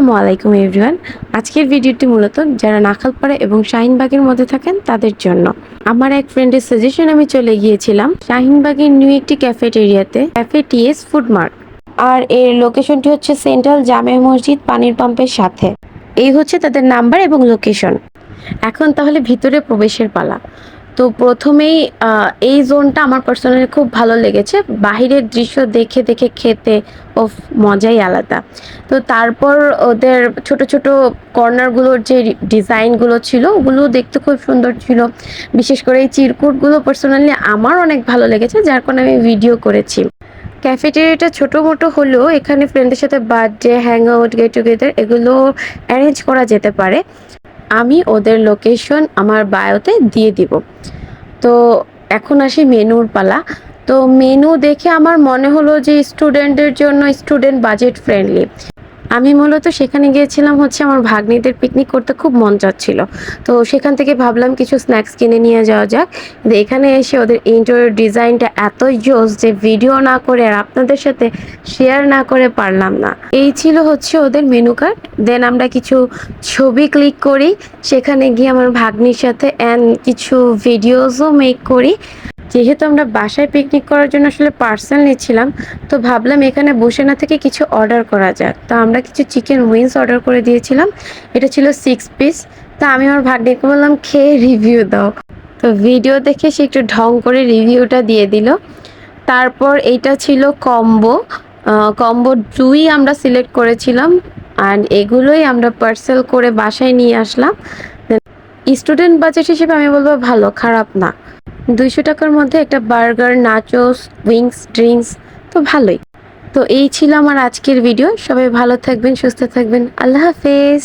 আসসালামু আলাইকুম এভরিওয়ান। আজকের ভিডিওটি মূলত যারা নাখালপাড়া এবং শাহিনবাগের মধ্যে থাকেন তাদের জন্য। আমার এক ফ্রেন্ডের সাজেশন আমি চলে গিয়েছিলাম শাহিনবাগের নিউ একটি ক্যাফেটেরিয়াতে, ক্যাফে টিএস ফুড মার্ট। আর এর লোকেশনটি হচ্ছে সেন্ট্রাল জামে মসজিদ পানির পাম্পের সাথে। এই হচ্ছে তাদের নাম্বার এবং লোকেশন। এখন তাহলে ভিতরে প্রবেশের পালা। তো প্রথমেই এই জোনটা আমার পার্সোনালি খুব ভালো লেগেছে। বাহিরের দৃশ্য দেখে দেখে খেতে ও মজাই আলাদা। তো তারপর ওদের ছোট ছোট কর্নারগুলোর যে ডিজাইনগুলো ছিল ওগুলো দেখতে খুব সুন্দর ছিল। বিশেষ করে এই চিরকুটগুলো পার্সোনালি আমার অনেক ভালো লেগেছে, যার কারণে আমি ভিডিও করেছি। ক্যাফেটেরিয়াটা ছোটো মোটো হলেও এখানে ফ্রেন্ডের সাথে birthday, hang out, get together এগুলো অ্যারেঞ্জ করা যেতে পারে। আমি ওদের লোকেশন আমার বায়োতে দিয়ে দিব। তো এখন আসি মেনুর পালা। তো মেনু দেখে আমার মনে হলো যে স্টুডেন্টদের জন্য স্টুডেন্ট বাজেট ফ্রেন্ডলি। আমি মূলত সেখানে গিয়েছিলাম হচ্ছে আমার ভাগ্নিদের পিকনিক করতে খুব মন চাচ্ছিল। তো সেখান থেকে ভাবলাম কিছু স্ন্যাক্স কিনে নিয়ে যাওয়া যাক। কিন্তু এখানে এসে ওদের ইন্টেরিয়র ডিজাইনটা এতই জোস যে ভিডিও না করে আর আপনাদের সাথে শেয়ার না করে পারলাম না। এই ছিল হচ্ছে ওদের মেনু কার্ড। দেন আমরা কিছু ছবি ক্লিক করি, সেখানে গিয়ে আমার ভাগ্নির সাথে অ্যান্ড কিছু ভিডিওসও মেক করি। যেহেতু আমরা বাসায় পিকনিক করার জন্য আসলে পার্সেল নিচ্ছিলাম, তো ভাবলাম এখানে বসে না থেকে কিছু অর্ডার করা যাক। তো আমরা কিছু চিকেন উইংস অর্ডার করে দিয়েছিলাম। এটা ছিল 6 পিস। তো আমি আমার ভাগ্নিকে বললাম খেয়ে রিভিউ দাও। তো ভিডিও দেখে সে একটু ঢং করে রিভিউটা দিয়ে দিল। তারপর এইটা ছিল কম্বো। কম্বো 2ই আমরা সিলেক্ট করেছিলাম অ্যান্ড এগুলোই আমরা পার্সেল করে বাসায় নিয়ে আসলাম। স্টুডেন্ট বাজেট হিসেবে আমি বলবো ভালো, খারাপ না। 200 টাকার মধ্যে একটা বার্গার, নাচোস, উইংস, ড্রিঙ্কস, তো ভালোই। তো এই ছিল আমার আজকের ভিডিও। সবাই ভালো থাকবেন, সুস্থ থাকবেন। আল্লাহ হাফেজ।